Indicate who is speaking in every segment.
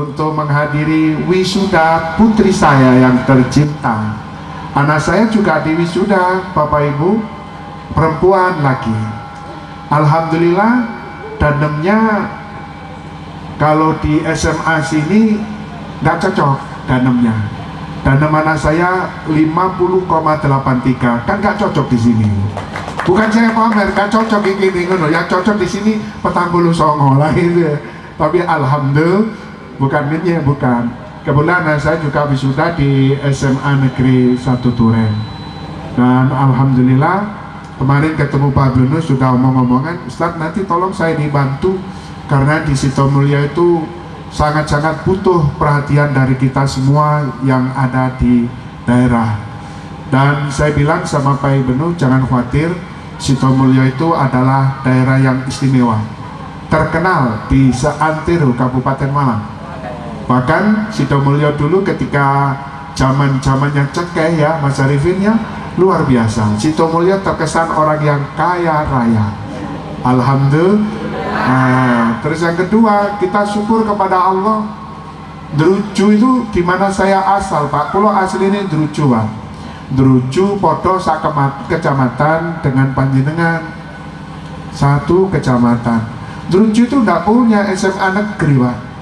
Speaker 1: untuk menghadiri wisuda putri saya yang tercinta. Anak saya juga diwisuda, Bapak Ibu, perempuan lagi. Alhamdulillah, danemnya kalau di SMA sini nggak cocok danemnya. Danem anak saya 50,83, kan nggak cocok di sini. Bukan saya pamer, nggak cocok ini, yang cocok di sini 49 lah itu. Tapi alhamdulillah, bukan. Kebetulan anak saya juga wisuda di SMA Negeri 1 Duren. Dan alhamdulillah kemarin ketemu Pak Bruno sudah omong-omongan, Ustadz nanti tolong saya dibantu karena di Sitomulyo itu sangat-sangat butuh perhatian dari kita semua yang ada di daerah. Dan saya bilang sama Pak Ibnu, jangan khawatir, Sitomulyo itu adalah daerah yang istimewa, terkenal di seantero Kabupaten Malang. Bahkan Sitomulyo dulu ketika zaman-zamannya cekeh ya Mas Arifin ya, luar biasa. Sitomulyo terkesan orang yang kaya raya. Alhamdulillah. Terus yang kedua, kita syukur kepada Allah. Druju itu dimana saya asal Pak, pulau asli ini Druju Pak. Druju podo sak kecamatan dengan panjenengan, satu kecamatan. Druju itu tidak punya SMA negeri Pak.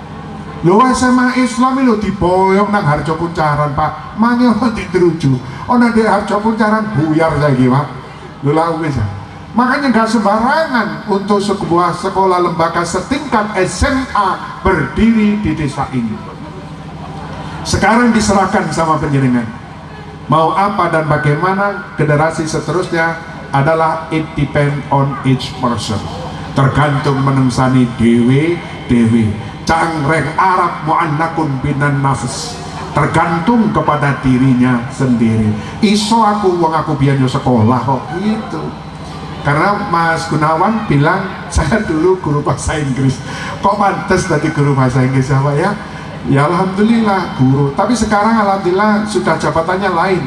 Speaker 1: Lo SMA Islam itu diboyong nang Harjo Kuncaran Pak, mana di Druju, orang di Harjo Kuncaran buyar lagi Pak. Lo lawis ya. Makanya nggak sembarangan untuk sebuah sekolah lembaga setingkat SMA berdiri di desa ini. Sekarang diserahkan sama penjaringan. Mau apa dan bagaimana generasi seterusnya adalah it depend on each person. Tergantung menengsani dewe. Cangreng Arab mu'annakun binan nafs, tergantung kepada dirinya sendiri. Iso aku wong aku biar yo sekolah kok gitu. Karena Mas Gunawan bilang saya dulu guru bahasa Inggris, kok pantes tadi guru bahasa Inggris apa ya? Ya alhamdulillah guru, tapi sekarang alhamdulillah sudah jabatannya lain.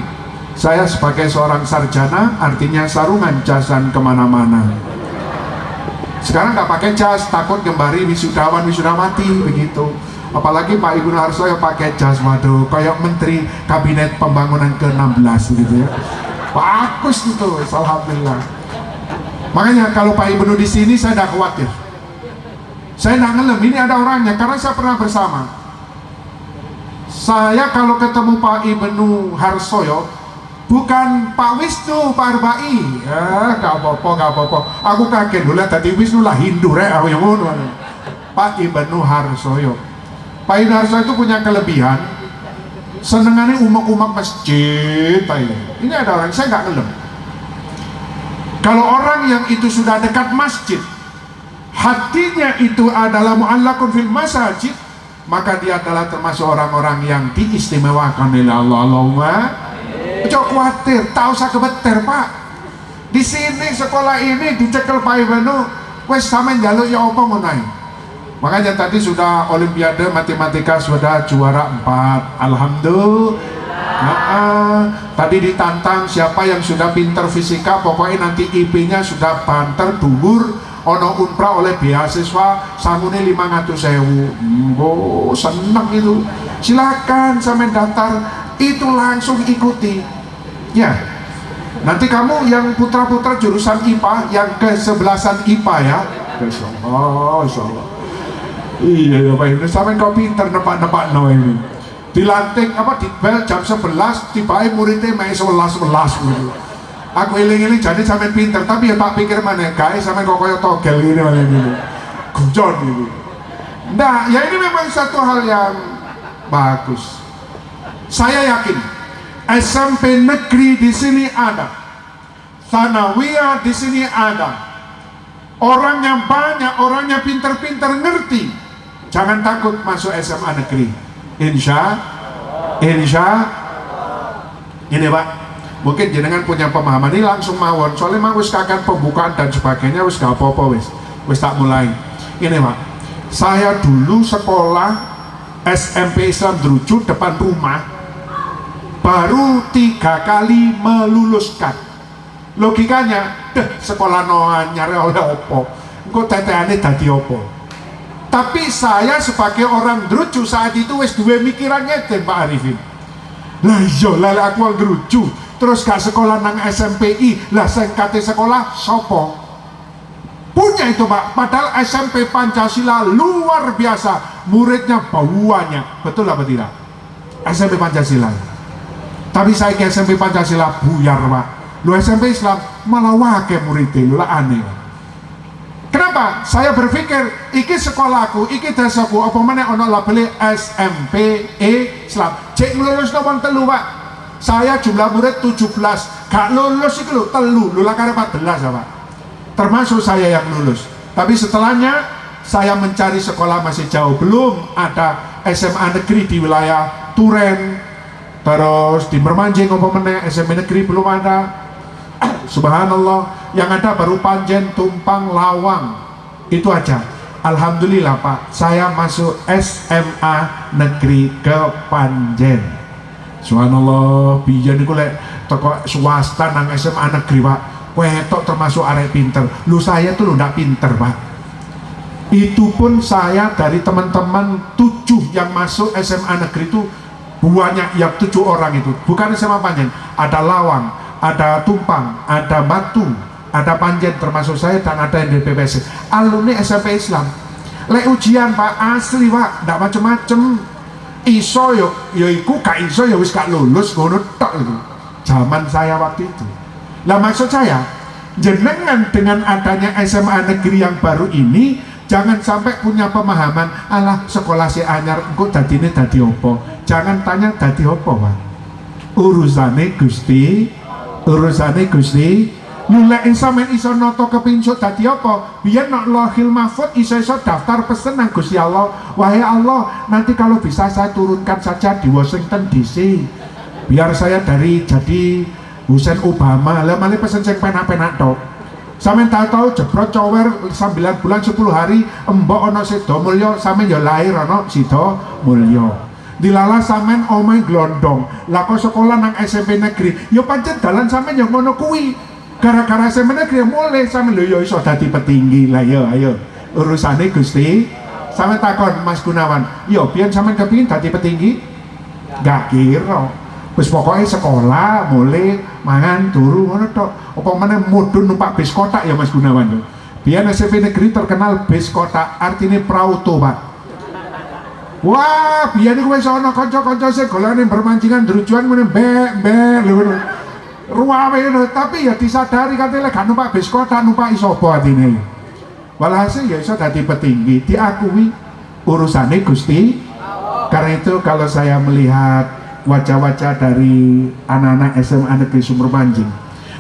Speaker 1: Saya sebagai seorang sarjana, artinya sarungan jasan kemana-mana. Sekarang nggak pakai jas, takut gembari wisudawan wisudawati begitu. Apalagi Pak Ibu Harso yang pakai jas, waduh, kayak menteri kabinet pembangunan ke-16 gitu ya. Bagus itu, alhamdulillah. Makanya kalau Pak Ibnu di sini saya tidak khawatir. Saya tidak ngelem, ini ada orangnya karena saya pernah bersama. Saya kalau ketemu Pak Ibnu Harsoyo, bukan Pak Wisnu, Pak Arbai. Ya, gak apa-apa. Aku kaget dulu tadi Wisnu lah Hindu aku yang ngono. Pak Ibnu Harsoyo. Pak Ibnu Harsoyo itu punya kelebihan, senengannya umak-umak masjid. Ini ada orang, saya nggak ngelem. Kalau orang yang itu sudah dekat masjid, hatinya itu adalah mu'allakun fil masajid, maka dia adalah termasuk orang-orang yang diistimewakan oleh Allah. Allahumma jangan khawatir, tak usah kebeter Pak. Di sini sekolah ini dicekel Pak Ibnu, wes sama jaluk ya apa ngonai. Makanya tadi sudah Olimpiade Matematika sudah juara 4, alhamdulillah. Tadi ditantang siapa yang sudah pinter fisika, pokoknya nanti IP-nya sudah banter dhuwur, ono umrah oleh beasiswa sangune 500.000. Oh, seneng itu. Silakan sampai daftar, itu langsung ikuti. Ya. Nanti kamu yang putra-putra jurusan IPA, yang ke-11an IPA ya. Insyaallah. Iya ya Pak, ini sampai kau pinter nebak-nebak no ini. Dilantik apa di bel jam 11, tiba-tiba muridnya main 11 gitu. Aku iling-iling jadi sampai pinter, tapi ya tak pikir mana guys sampai kok kayak togel gini mana gitu. Gujon gitu. Nah, ya ini memang satu hal yang bagus. Saya yakin SMP negeri di sini ada, Sanawiyah di sini ada. Orangnya banyak, orangnya pinter-pinter ngerti. Jangan takut masuk SMA negeri. Insya ini Pak, mungkin jenengan punya pemahaman ini langsung mawon, soalnya memang wis kakak pembukaan dan sebagainya wis gak apa-apa wis tak mulai. Ini Pak, saya dulu sekolah SMP Islam Druju depan rumah baru 3 kali meluluskan. Logikanya, sekolah no anyar oleh opo, engko tetehane dadi opo. Tapi saya sebagai orang drucu saat itu wis duwe mikirannya den Pak Arifin. Lah iya lah aku wong drucu terus gak sekolah nang SMPI, lah sing kate sekolah sopo? Punya itu Pak, padahal SMP Pancasila luar biasa, muridnya banyak, betul apa tidak? SMP Pancasila. Tapi saya ke SMP Pancasila buyar Pak. Lu SMP Islam malah wakil muridnya, lu lah aneh. Kenapa? Saya berpikir iki sekolahku, iki desaku, apa mana ono label SMP Islam. Cek lulus nomor telu Pak. Saya jumlah murid 17, gak lulus itu lho telu, lu lah kare 14 Pak. Termasuk saya yang lulus. Tapi setelahnya saya mencari sekolah masih jauh, belum ada SMA negeri di wilayah Turen, terus di Mermanjing SMA negeri belum ada. Subhanallah, yang ada baru Panjen, Tumpang, Lawang, itu aja. Alhamdulillah Pak, saya masuk SMA negeri ke Panjen. Subhanallah, biyen iku lek teko swasta nang SMA negeri Pak, wetok termasuk arek pinter. Lu saya tuh ndak pinter Pak. Itu pun saya dari teman-teman 7 yang masuk SMA negeri itu banyak yang 7 orang itu. Bukan SMA Panjen, ada Lawang, ada Tumpang, ada Batu, ada Panjen termasuk saya dan ada yang di PPS. Alumni SMP Islam. Lek ujian Pak asli Pak, ndak macem-macem. Iso yo iku gak iso ya wis gak lulus ngono tok itu. Zaman saya waktu itu. Lah maksud saya, jenengan dengan adanya SMA negeri yang baru ini jangan sampai punya pemahaman alah sekolah si anyar engko dadine dadi opo. Jangan tanya dadi opo, Pak. Urusane Gusti, urusane Gusti. Nulek sampean iso noto kepincut dadi apa? Biar nak Lauhil Mahfuz iso daftar pesen nang Gusti Allah. Wahai Allah, nanti kalau bisa saya turunkan saja di Washington DC. Biar saya dari jadi Hussein Obama. Lah malah pesen sing penak-penak tok. Sampeyan tahu jebrot cower 9 bulan 10 hari embok ana Sida Mulya, sampeyan ya lahir ana Sida Mulya. Dilala sampean omahe glondong. Lah kok sekolah nang SMP negeri, ya pancen dalan sampean ya ngono kuwi. Gara-gara SMP negeri mulai sampean lho ya iso dadi petinggi. Lah ya ayo urusane Gusti. Sampeyan takon Mas Gunawan, ya biyen sampean kepengin dadi petinggi? Gak kira. Wis pokoke sekolah mulai mangan turu ngono tok. Apa meneh mudhun numpak bis kotak ya Mas Gunawan. Biyen SMP negeri terkenal bis kotak, artinya prauto, Pak. Wah, biyen iku wis ana kanca-kanca sing golane bermancingan drujuan meneh mbek lho. Ruwawe ngono, tapi ya disadari katanya gak numpak bis kotak, numpak isopo atine. Walhasil ya iso dadi petinggi, diakui urusane Gusti. Karena itu kalau saya melihat wajah-wajah dari anak-anak SMA Negeri Sumber Manjing,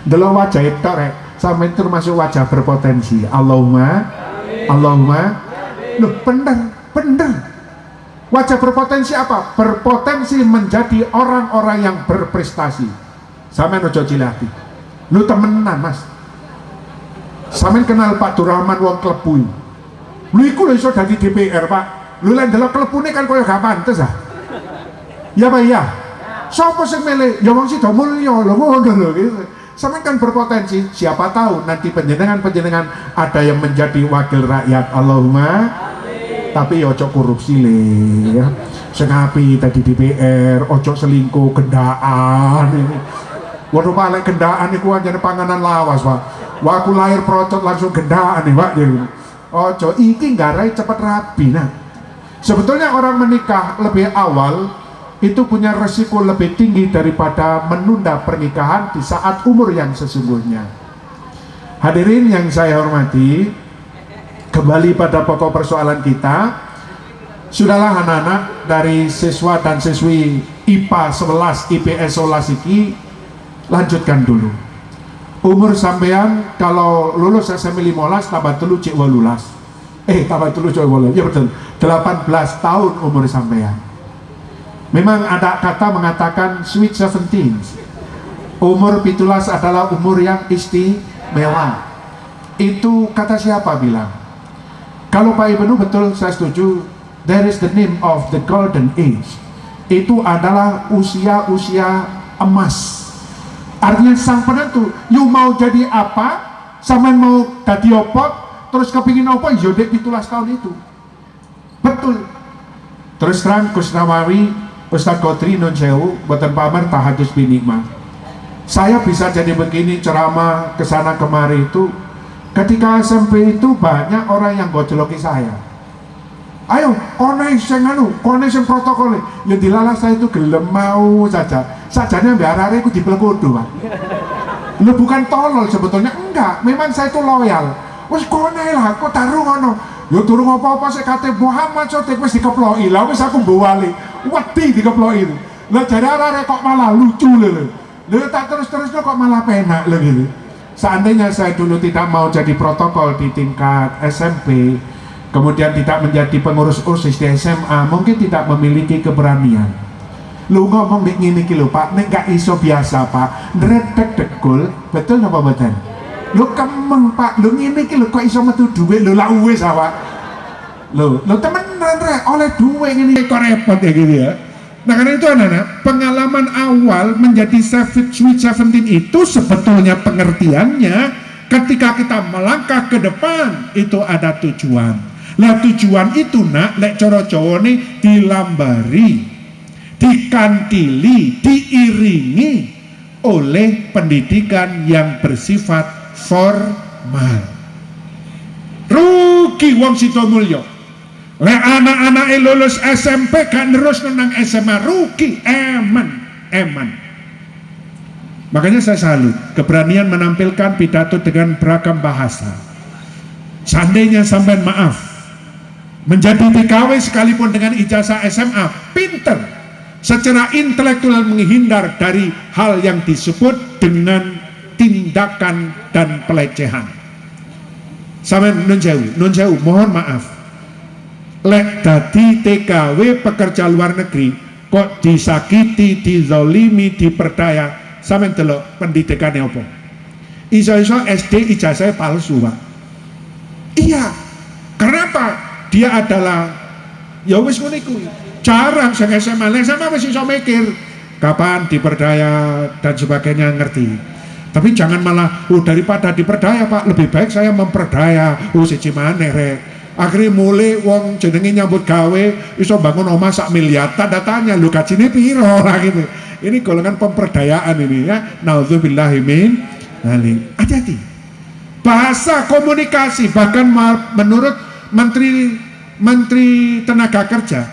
Speaker 1: delok wajah itu rek, sampai termasuk wajah berpotensi. Allahumma, Allahumma, loh bener. Wajah berpotensi apa? Berpotensi menjadi orang-orang yang berprestasi. Sampeyan ojo cilati. Lu temenan Mas. Sampeyan kenal Pak Durrahman wong Klebu. Lu iku lho iso dadi DPR Pak. Lu lek ndelok klebune kan koyo gak pantes ah. Ya Pak ya. Sopo sing milih? Ya wong Sida Mulya lho ngono lho gitu. Sampeyan kan berpotensi, siapa tahu nanti penjenengan ada yang menjadi wakil rakyat. Allahumma amin. Tapi ojo korupsi le ya. Sing api tadi DPR, ojo selingkuh gendaan ini. Waduh balik gendaan itu anjane panganan lawas Pak. Wah aku lahir procot langsung gendaan nih Pak. Ojo iki nggarai cepet rabi. Nah sebetulnya orang menikah lebih awal itu punya resiko lebih tinggi daripada menunda pernikahan di saat umur yang sesungguhnya. Hadirin yang saya hormati, kembali pada pokok persoalan kita. Sudahlah anak-anak dari siswa dan siswi IPA 11 IPS 11 iki, lanjutkan dulu. Umur sampean kalau lulus SMP 15 tambah telu cek 18. Tambah telu cek 18. Ya betul. 18 tahun umur sampean. Memang ada kata mengatakan sweet 17. Umur 17 adalah umur yang istimewa. Itu kata siapa bilang? Kalau Pak Ibnu betul saya setuju. There is the name of the golden age. Itu adalah usia-usia emas. Artinya sang penentu, you mau jadi apa, sampean mau jadi apa, terus kepingin apa, yodek 17 tahun itu. Betul. Terus terang Gus Nawawi, Ustadz Qodri nun sewu, boten pamer tahadus binikmah. Saya bisa jadi begini ceramah kesana kemari itu ketika SMP itu banyak orang yang gojoloki saya. Ayo, kone sing protokole. Ya dilalah saya itu gelem mau saja. Sajane mbak arek iku dipelekudu, Pak. Lu bukan tolol sebetulnya, enggak. Memang saya itu loyal. Wes kone lah, kok taruh ngono. Ya durung apa-apa sik kate Muhammad Sotik wis dikeploki. Lah wis aku mbowali. Wedi dikeploki. Lah jare arek kok malah lucu lho. Lha tak terus-terus kok malah penak lho gitu. Seandainya saya dulu tidak mau jadi protokol di tingkat SMP, kemudian tidak menjadi pengurus OSIS di SMA, mungkin tidak memiliki keberanian. Lu ngomong nek ngene iki lho Pak, nek gak iso biasa Pak, ndredeg degul, betul napa mboten? Lu kemeng Pak, lu ngene iki lho kok iso metu dhuwit lho lak wis awak. Lho temenan rek, oleh dhuwit ngene kok repot ya gitu ya. Nah karena itu anak-anak, pengalaman awal menjadi Sweet 17 itu sebetulnya pengertiannya ketika kita melangkah ke depan itu ada tujuan. Nah tujuan itu nak lek coro Jawa nih dilambari, dikantili, diiringi oleh pendidikan yang bersifat formal. Rugi wong sito mulya. Lek anak-anak lulus SMP gak terus nang SMA, rugi, eman. Makanya saya salut keberanian menampilkan pidato dengan beragam bahasa. Seandainya sampean maaf menjadi TKW sekalipun dengan ijazah SMA, pinter secara intelektual menghindar dari hal yang disebut dengan tindakan dan pelecehan. Sampean nun sewu, mohon maaf. Lek dadi TKW pekerja luar negeri kok disakiti, dizolimi, diperdaya, sampeyan delok pendidikane apa? Iso-iso SD ijazah palsu, Pak. Iya. Kenapa? Dia adalah ya wis ngono iku. Jarang sing SMA, SMA wis iso mikir kapan diperdaya dan sebagainya ngerti. Tapi jangan malah daripada diperdaya Pak, lebih baik saya memperdaya. Siji maneh rek. Akhirnya mulai wong jenenge nyambut gawe iso bangun omah 1 miliar, tanda tanya lu gajine piro lah gitu. Ini golongan pemperdayaan ini ya. Nauzubillahi min dzalik. Hati-hati. Bahasa komunikasi bahkan menurut Menteri Tenaga Kerja,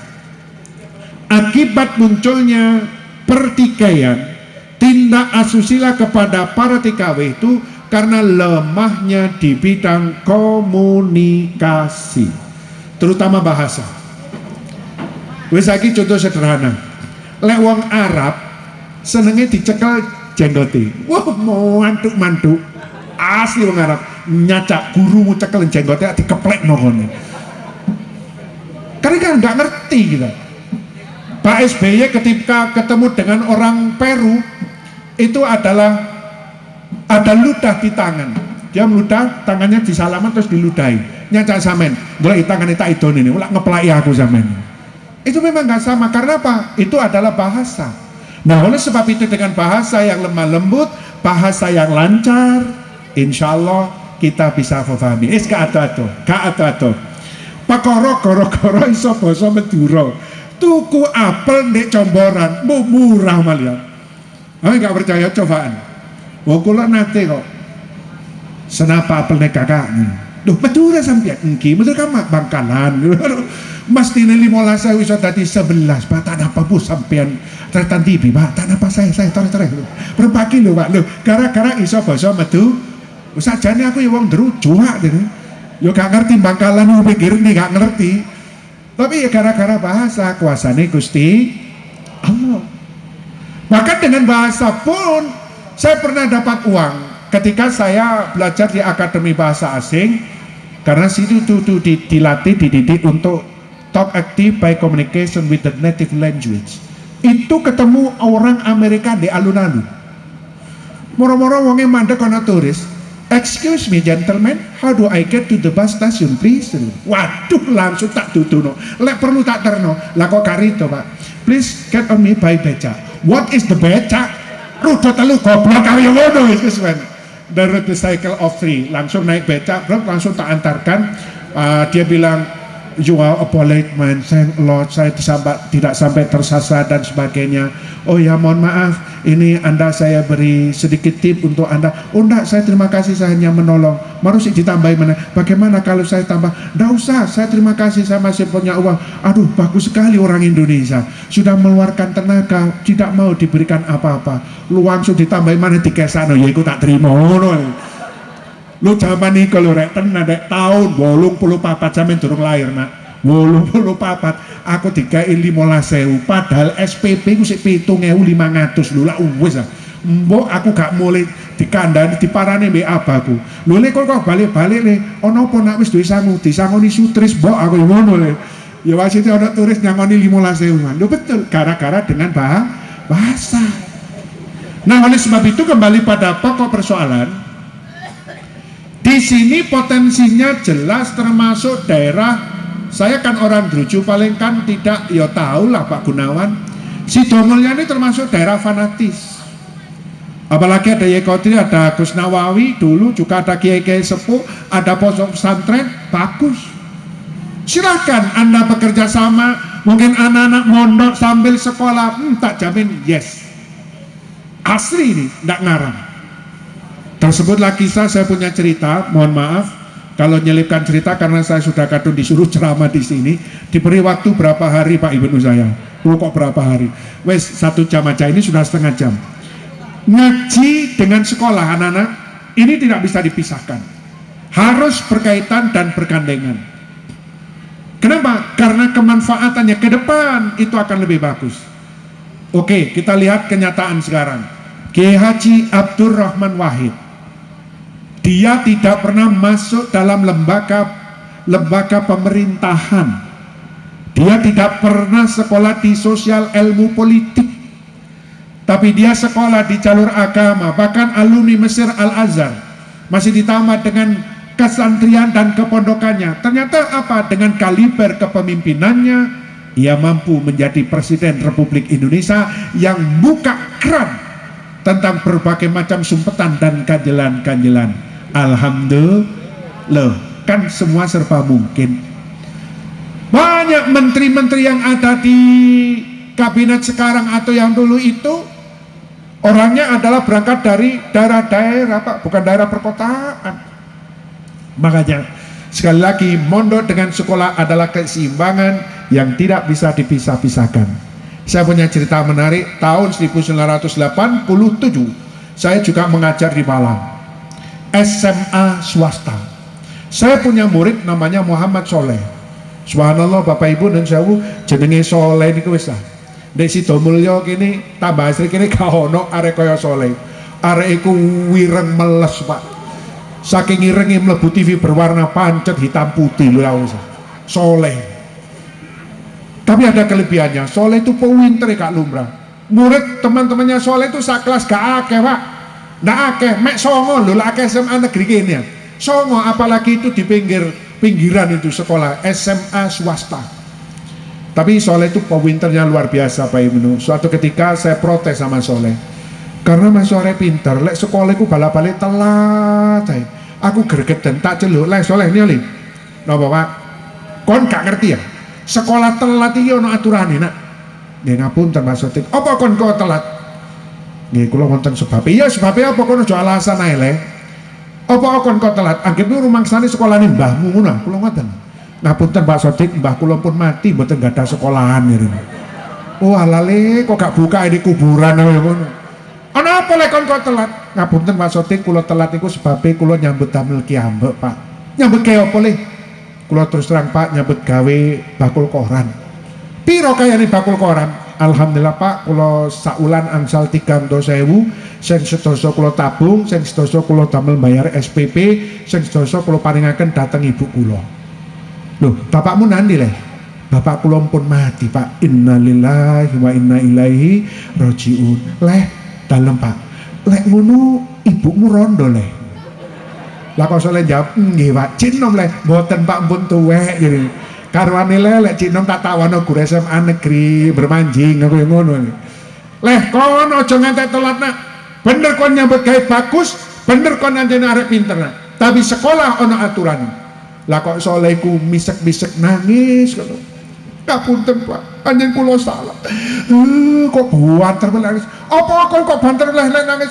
Speaker 1: akibat munculnya pertikaian tindak asusila kepada para TKW itu karena lemahnya di bidang komunikasi, terutama bahasa. Wis saiki contoh sederhana. Lek wong Arab senenge dicekel jenggote. Wah, mantuk-mantuk. Asli wong Arab nyacak gurumu cekel jenggote dikeplekno kono. Karena kan nggak ngerti gitu. Pak SBY ketika ketemu dengan orang Peru itu ada ludah di tangan. Dia meludah, tangannya disalaman terus diludahi. Nyacak samen, boleh tangan tak idon ini, ulak ngeplai aku samen. Itu memang nggak sama, karena apa? Itu adalah bahasa. Nah oleh sebab itu dengan bahasa yang lemah lembut, bahasa yang lancar, insya Allah kita bisa memahami. Gak ado-ado. Pakoro goro-goro iso basa Madura. Tuku apel ndek comboran, murah malian. Nggak percaya cobaan. Wong kula nate kok senapa apel nek kakak. Duh, Madura sampeyan engki, Madura kan Bangkalan. Mestine 15.000 iso dadi 11, Pak. Tak apa Bu sampeyan tretan tibi, Pak. Tak apa saya tore-tore. Berapa kilo, Pak? Lho, gara-gara iso basa Medu. Sajane aku ya wong Ndru juak dene. Yo gak ngerti Bangkalan yo pikir ini gak ngerti. Tapi ya gara-gara bahasa kuasane Gusti Allah. Bahkan dengan bahasa pun saya pernah dapat uang ketika saya belajar di Akademi Bahasa Asing, karena situ dilatih, dididik untuk talk active by communication with the native language. Itu ketemu orang Amerika di alun-alun. Moro-moro wonge mandek ana turis. Excuse me gentlemen, how do I get to the bus station please? Waduh, langsung tak tutuno. Lek perlu tak terno. Lah kok karito Pak. Please get on me by beca. What is the beca? Rudot telu goblok kaya ngono wis men. The road cycle of 3. Langsung naik becak, langsung tak antarkan. Dia bilang,
Speaker 2: jual appointment, saya tidak sampai tersasar dan sebagainya. Oh ya, mohon maaf, ini Anda saya beri sedikit tip untuk Anda. Oh enggak, saya terima kasih, saya hanya menolong. Harus ditambahin mana? Bagaimana kalau saya tambah? Enggak usah, saya terima kasih, saya masih punya uang. Aduh, bagus sekali orang Indonesia, sudah mengeluarkan tenaga, tidak mau diberikan apa-apa. Lu langsung ditambahin mana dikesano, ya ikut tak terima. Lu zaman ini kalau rek tenan rek tahun 84 sampe durung lahir nak 84 aku dikai 15.000 padahal SPP ku sik 7.500 lho lah wis ah mbok aku gak mulai dikandani diparani mbek abaku lho lek kok balik-balik le ono apa nak wis duwe sangu disangoni sutris mbok aku ngono le ya wasite ono turis nyangoni 15.000 lho betul gara-gara dengan bahasa. Nah oleh sebab itu kembali pada pokok persoalan. Di sini potensinya jelas termasuk daerah, saya kan orang Druju paling kan tidak, ya tahu lah Pak Gunawan, Sidomulyo ini termasuk daerah fanatis. Apalagi ada Yekotri, ada Gus Nawawi dulu, juga ada kiai-kiai sepuh, ada pondok pesantren, bagus. Silahkan Anda bekerja sama, mungkin anak-anak mondok sambil sekolah, tak jamin yes. Asli ini, tidak ngarang. Tersebutlah kisah, saya punya cerita, mohon maaf kalau nyelipkan cerita karena saya sudah kadung disuruh ceramah di sini, diberi waktu berapa hari Pak Ibnu saya, kok berapa hari, wes 1 jam aja, ini sudah setengah jam. Ngaji dengan sekolah anak-anak, ini tidak bisa dipisahkan, harus berkaitan dan bergandengan. Kenapa? Karena kemanfaatannya ke depan itu akan lebih bagus. Oke, kita lihat kenyataan sekarang. Kiai Haji Abdurrahman Wahid, dia tidak pernah masuk dalam lembaga pemerintahan. Dia tidak pernah sekolah di sosial ilmu politik. Tapi dia sekolah di jalur agama, bahkan alumni Mesir Al-Azhar. Masih ditambah dengan kesantrian dan kepondokannya. Ternyata apa? Dengan kaliber kepemimpinannya, ia mampu menjadi Presiden Republik Indonesia yang buka keran tentang berbagai macam sumpetan dan kanjelan-kanjelan. Alhamdulillah, kan semua serba mungkin. Banyak menteri-menteri yang ada di kabinet sekarang atau yang dulu itu orangnya adalah berangkat dari daerah-daerah Pak, bukan daerah perkotaan. Makanya sekali lagi mondok dengan sekolah adalah keseimbangan yang tidak bisa dipisah-pisahkan. Saya punya cerita menarik. Tahun 1987 saya juga mengajar di Malang, SMA swasta. Saya punya murid namanya Muhammad Soleh. Subhanallah Bapak Ibu dan saya jenenge Soleh niku wis lah. Dek Sidomulyo kene tambah asri kene gak ono arek kaya Soleh. Arek iku wireng meles Pak. Saking irenge mlebu TV berwarna pancet hitam putih lho wis. Soleh. Tapi ada kelebihannya. Soleh itu pinter Kak Lumrah. Murid teman-temannya Soleh itu sakelas gak akeh Pak. Nggak akeh, mek songo lho lah akeh SMA negeri kene. Songo apalagi itu di pinggiran itu sekolah SMA swasta. Tapi Soleh itu pinternya luar biasa Pak Ibnu. Suatu ketika saya protes sama Soleh. Karena Mas Soleh pinter, lek sekolah ku balik telat. Aku gregeten tak celuk lek Soleh ini. Napa Pak? Kon gak ngerti ya? Sekolah telat iki ono aturane nak. Nggih ngapunten Mas Sotik. Apa kon kok telat? Nggih kula wonten sebab. Iya sebabnya apa kono aja alasan ae le. Apa kon kok telat? Anggepmu rumangsane sekolahane mbahmu ngono. Kula ngoten. Ngapunten Pak Sodik, mbah kula pun mati mboten gadah sekolahan niku. Oh alale kok gak buka ini kuburan ngono. Ana apa lek kon kok telat? Ngapunten Pak Sodik, kula telat iku sebabe kula nyambut damel kiambek Pak. Nyambut kaya apa le? Kula terus terang Pak nyambut gawe bakul koran. Piro kayane bakul koran? Alhamdulillah Pak, kula saulan angsal 300.000, sing sedasa kula tabung, sing sedasa kula damel bayar SPP, sing sedasa kula paringaken dhateng ibu kula. Loh, bapakmu nandi le? Bapak kula pun mati Pak. Innalillahi wa inna ilaihi rajiun. Leh, dalem Pak. Lek ngono ibumu rondo le. Lah kok Soleh jawab, nggih Pak, cinom le, mboten Pak pun tuwek ngene. Karwane lek cinom tak tawono guru SMA negeri bermanjing aku ngono. Leh kon aja ngantek telat nak. Bener kon nyambut gawe bagus, bener kon anjene arek pinter nak. Tapi sekolah ono aturan. Lah kok soleh ku misek-misek nangis ngono. Ngapunten Pak, panjen kula salah. Kok banter nangis. Apa kok banter nangis?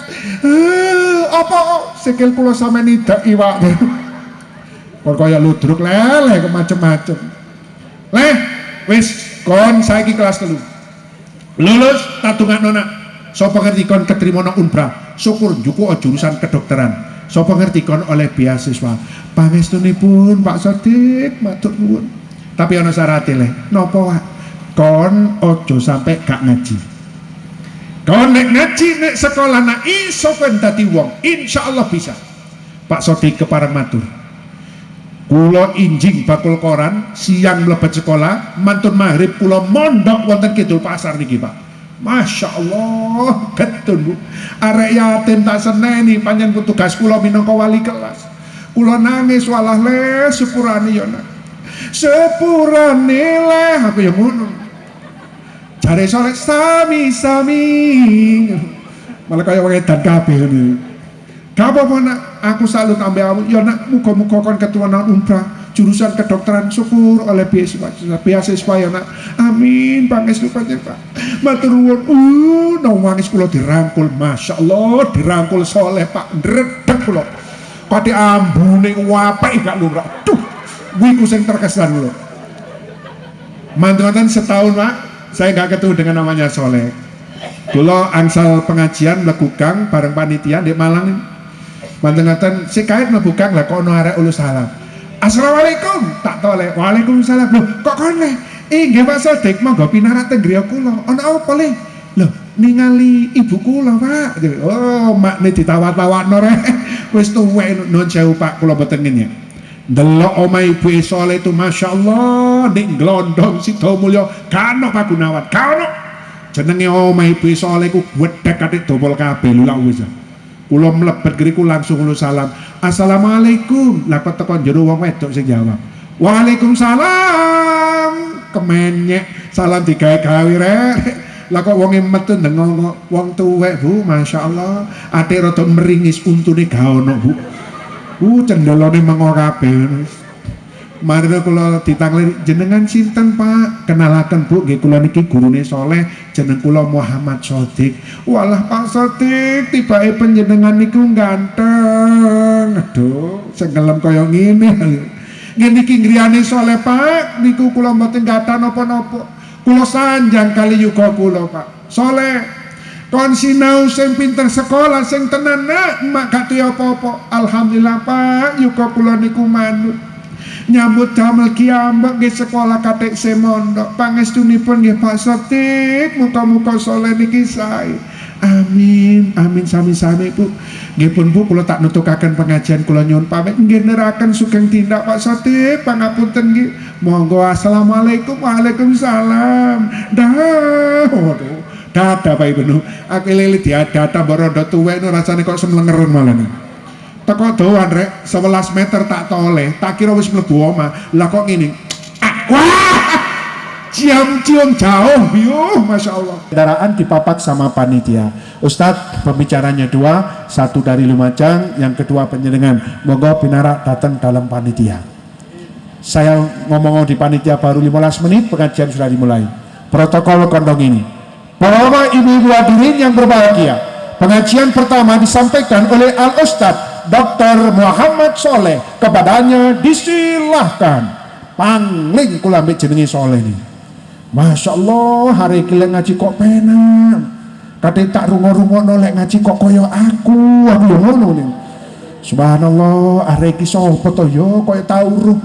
Speaker 2: Apa sikil kula sampe nidak iwak. Kok kaya ludruk leleh kok macem-macem. Leh, wis kon saiki kelas 3. Lulus tak dongakno nak. Sapa ngerti kon ketrima nang Unpra? Syukur njuku jurusan kedokteran. Sapa ngerti kon oleh beasiswa? Pangestunipun Pak Sodik, matur nuwun. Tapi ana syaratnya le, nopo Pak? Kon ojo sampai gak ngaji. Kon nek ngaji nek sekolah nak iso ben dadi wong, insyaallah bisa. Pak Sodik kepareng matur. Kula injing bakul koran, siang mlebet sekolah, mantun maghrib kula mondok wonten kidul pasar niki Pak. Masya Allah, getun Bu. Arek yatim tak seneni panjang petugas kula minangka wali kelas. Kula nangis walah le sepurane yo nak. Sepurane le apa ya ngono. Jare soleh sami-sami. Malah kaya wong edan kabeh ngene. Gak apa-apa nak, aku salut ambek kamu. Ya nak, muga-muga kon ketuanan Unpra jurusan kedokteran, syukur oleh beasiswa ya nak. Amin, pangestu panjang Pak. Matur nuwun. Nangis kula dirangkul, Masya Allah, dirangkul soleh Pak, ndredeg kula. Pati ambune apik gak lumrah. Duh, wiku sing terkesan kula. Mantan setahun Pak, saya gak ketemu dengan namanya soleh. Kula angsal pengajian mlebu gang bareng panitia di Malang. Mantan sikait mlebu gang lah kok ono arek ulus salam. Assalamualaikum, tak toleh. Waalaikumsalam. Loh, kok kene? Nggih Pak Sodik, monggo pinarak teng griya kula. Ana apa le? Loh, ningali ibu kula, Pak. Oh, makne ditawat-tawatno rek. Wis tuwek nun sewu Pak, kula boten ngene. Delok omahe ibu soleh itu Masya Allah, ning glondong Sida Mulya kano Pak Gunawan. Kano jenenge omahe ibu soleh ku wedhek katik dobol kabeh lho lak wis. Kula mlebet griku langsung kula salam. Assalamualaikum. Lah kok teko jero wong wedok sing jawab. Waalaikumsalam. Kemenyek salam digawe-gawe rek. Lah kok wonge metu ndengok wong tuwek Bu, Masya Allah. Ate rada meringis untune ga ono Bu. Cendolone mengo kabeh. Marina kula ditanglir jenengan sinten Pak? Kenalaken Bu, nggih kula niki gurune soleh, jeneng kula Muhammad Sodik. Walah Pak Sodik, tibake panjenengan niku ganteng. Aduh, sing kelem kaya ngene. Nggih niki griyane soleh Pak, niku kula mboten gadah napa-napa. Kula sanjang kali yuga kula Pak. Soleh kon sinau sing pinter sekolah sing tenan nak, mak gak duwe apa-apa. Alhamdulillah Pak, yuga kula niku manut. Nyambut damel kiambak nggih sekolah katik semondok. Pangestunipun nggih Pak Sodik, muga-muga soleh niki sae. Amin, amin sami-sami Bu. Nggih pun Bu, kula tak nutukaken pengajian kula nyuwun pamit nggih neraken sugeng tindak Pak Sodik, pangapunten nggih. Monggo assalamualaikum. Waalaikumsalam. Waduh, dadah Pak Ibu. Aku lili diadata mbok tuwek nu rasane kok semlengeron malah nih. Teko doan rek 11 meter tak toleh, tak kira wis mlebu omah. Lah kok ngene. Wah! Cium-cium jauh, Masya Allah. Kendaraan dipapak sama panitia. Ustadz pembicaranya 2, 1 dari Lumajang, yang kedua penjenengan. Monggo pinarak datang dalam panitia. Saya ngomong di panitia baru 15 menit, pengajian sudah dimulai. Protokol kondong ini. Bapak ibu-ibu hadirin yang berbahagia, pengajian pertama disampaikan oleh Al-Ustadz Dr. Muhammad Soleh. Kepadanya disilahkan. Pangling kula ambek jenenge Soleh ini. Masya Allah, hari iki ngaji kok penak. Kate tak rungo-rungono lek ngaji kok kaya aku yo ngono nih. Subhanallah, hari iki sapa to yo kaya tauruh.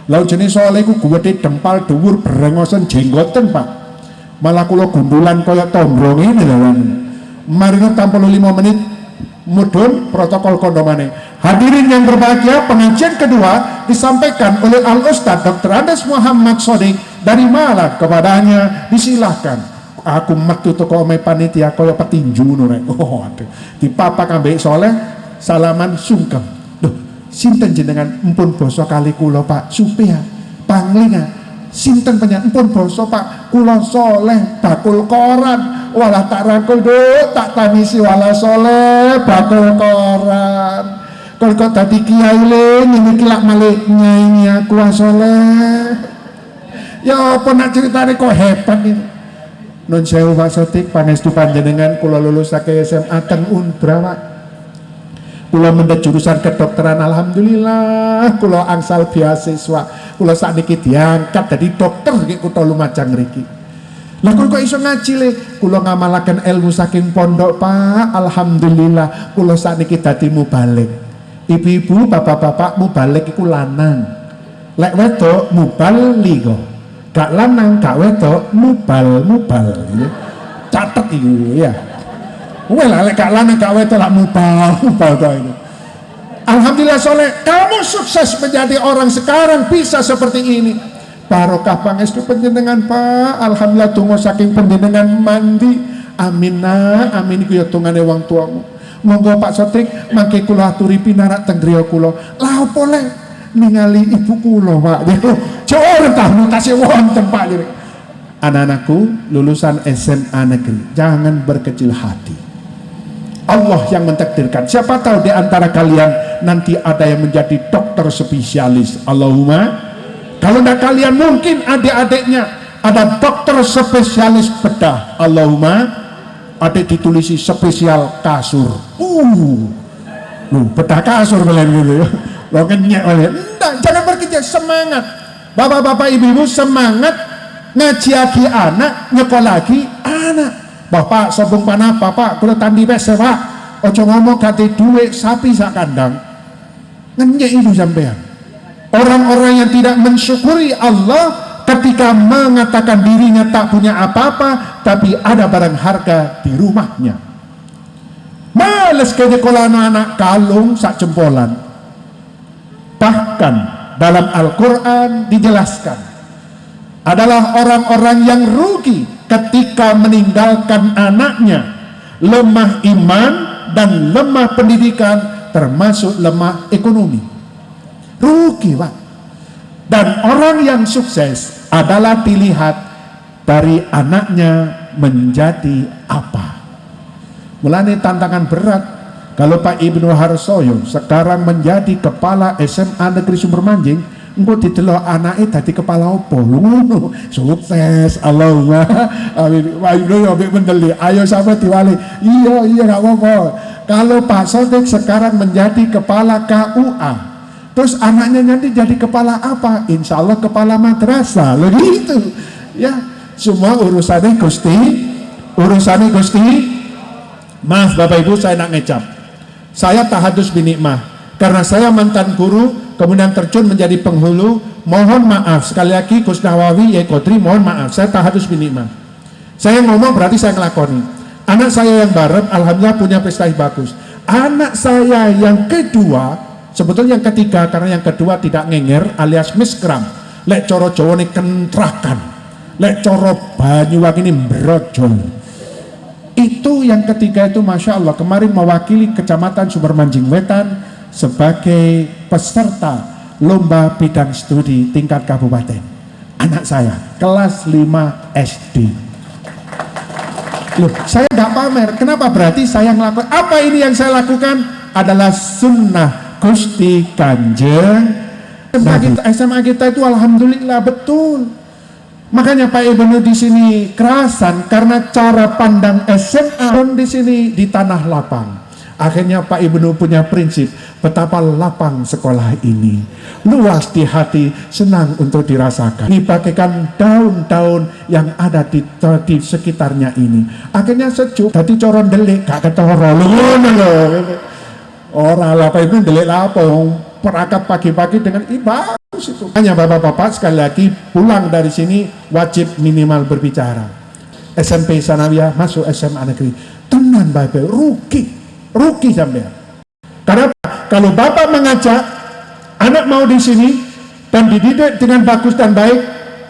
Speaker 2: Lah jenenge Soleh iku guwete dempal dhuwur brengosen jenggoten Pak. Malah kula gundulan kaya tombrong ini lho. Marino tanpa 5 menit mudhun protokol kondomane. Hadirin yang berbahagia, pengajian kedua disampaikan oleh Al-Ustadz Dr. Andes Muhammad Sodik dari Malang. Kepadanya disilahkan. Aku metu toko ome panitia kaya petinju ngono rek. Oh aduh, dipapak ambek Soleh salaman sungkem. Duh, sinten jenengan? Empun basa kali kula Pak Supia Panglinga. Sinten penyan? Empun basa Pak kula Soleh bakul koran. Walah tak rangkul Duk, tak tanisi walah Soleh bakul koran. Kalau kok tadi kiai le ini kilak malik nyanyi aku soleh. Ya apa nak ceritanya kok hebat ini. Nun sewu Pak Sotik pangestu panjenengan kula lulus saking SMA teng Unbra Pak. Kula mendhet jurusan kedokteran alhamdulillah kula angsal beasiswa. Kula sakniki diangkat dadi dokter nggih kutha Lumajang mriki. Lah kok iso ngaji le? Kula ngamalaken ilmu saking pondok Pak. Alhamdulillah kula sakniki dadi mubalik. Ibu-ibu, bapak-bapak mubalik iku lanang. Lek wedok mubaligho. Gak lanang, gak wedok mubal. Catet iku ya. Wah lah lek gak lanang gak wedok lak mubal to itu. Alhamdulillah soleh, kamu sukses menjadi orang sekarang bisa seperti ini. Barokah pangestu panjenengan Pak. Alhamdulillah tunggu saking panjenengan mandi. Amin amin iku ya tungane wong tuamu. Monggo Pak Sotik mangke kula aturi pinarak teng griya kula. Lah opo le ningali ibu kula Pak. Jare tah mutasi wonten Pak. Anak-anakku lulusan SMA negeri, jangan berkecil hati. Allah yang mentakdirkan. Siapa tahu di antara kalian nanti ada yang menjadi dokter spesialis. Allahumma. Kalau tidak kalian mungkin adik-adiknya ada dokter spesialis bedah. Allahumma. Adik ditulisi spesial kasur. Bedah kasur kalian gitu ya. Lo kenyek kalian. Enggak, jangan berkecil, semangat. Bapak-bapak ibu-ibu semangat ngaji lagi anak, nyekolah lagi anak. Bapak sobong panah, bapak kalau tandi pes Pak. Ojo ngomong ganti duit sapi sak kandang. Ngenyek itu sampean. Orang-orang yang tidak mensyukuri Allah ketika mengatakan dirinya tak punya apa-apa tapi ada barang harga di rumahnya. Males ke nyekolah anak-anak kalung sak jempolan. Bahkan dalam Al-Quran dijelaskan adalah orang-orang yang rugi ketika meninggalkan anaknya, lemah iman dan lemah pendidikan termasuk lemah ekonomi. Rugi Pak. Dan orang yang sukses adalah dilihat dari anaknya menjadi apa. Mulane tantangan berat kalau Pak Ibnu Harsoyo sekarang menjadi kepala SMA Negeri Sumber Manjing, engko didelok anake dadi kepala opo ngono. Sukses Allahumma amin. Pak Ibnu yo mendeli ayo sampe diwali. Iya gak apa-apa. Kalau Pak Sodik sekarang menjadi kepala KUA, terus anaknya nanti jadi kepala apa? Insya Allah kepala madrasah. Loh gitu ya. Semua urusannya Gusti. Maaf Bapak Ibu, saya nak ngecap. Saya tahadus binikmah karena saya mantan guru kemudian terjun menjadi penghulu. Mohon maaf sekali lagi Gus Nawawi ya Kodri, mohon maaf saya tahadus binikmah. Saya ngomong berarti saya ngelakoni. Anak saya yang barat alhamdulillah punya prestasi bagus. Anak saya yang kedua, sebetulnya yang ketiga karena yang kedua tidak ngenger alias miskram. Lek coro Jawa ini kentrakan, lek coro Banyuwangi ini brojol. Itu yang ketiga itu Masya Allah kemarin mewakili Kecamatan Sumber Manjing Wetan sebagai peserta lomba bidang studi tingkat kabupaten. Anak saya kelas 5 SD. Loh, saya nggak pamer. Kenapa? Berarti saya ngelakukan apa ini yang saya lakukan adalah sunnah Gusti Kanjeng. SMA kita itu alhamdulillah betul. Makanya Pak Ibnu di sini kerasan karena cara pandang SMA di sini di tanah lapang. Akhirnya Pak Ibnu punya prinsip betapa lapang sekolah ini, luas di hati, senang untuk dirasakan. Ini bagaikan daun-daun yang ada di sekitarnya ini. Akhirnya sejuk. Tadi coron delik gak ketara orang lah Pak Ibnu delik lapang perangkat pagi-pagi dengan ibadah. Itu. Hanya bapak-bapak sekali lagi pulang dari sini wajib minimal berbicara. SMP Sanawiyah masuk SMA negeri. Tenan bapak, rugi sampai. Karena kalau bapak mengajak anak mau di sini dan dididik dengan bagus dan baik,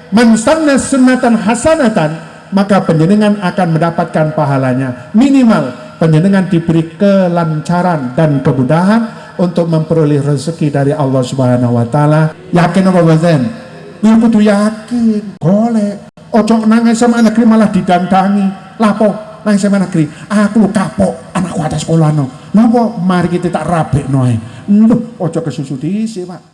Speaker 2: man sanna sunnatan hasanatan, maka panjenengan akan mendapatkan pahalanya. Minimal panjenengan diberi kelancaran dan kemudahan untuk memperoleh rezeki dari Allah Subhanahu wa taala. Yakin apa boten? Ya kudu yakin. Golek. Ojo nang SMA negeri malah didandangi. Lapo nang SMA negeri. Aku lu kapok, anakku atas sekolah no. Napa mari kita tak rabek no ae. Lho, ojo kesusu dhisik, Pak.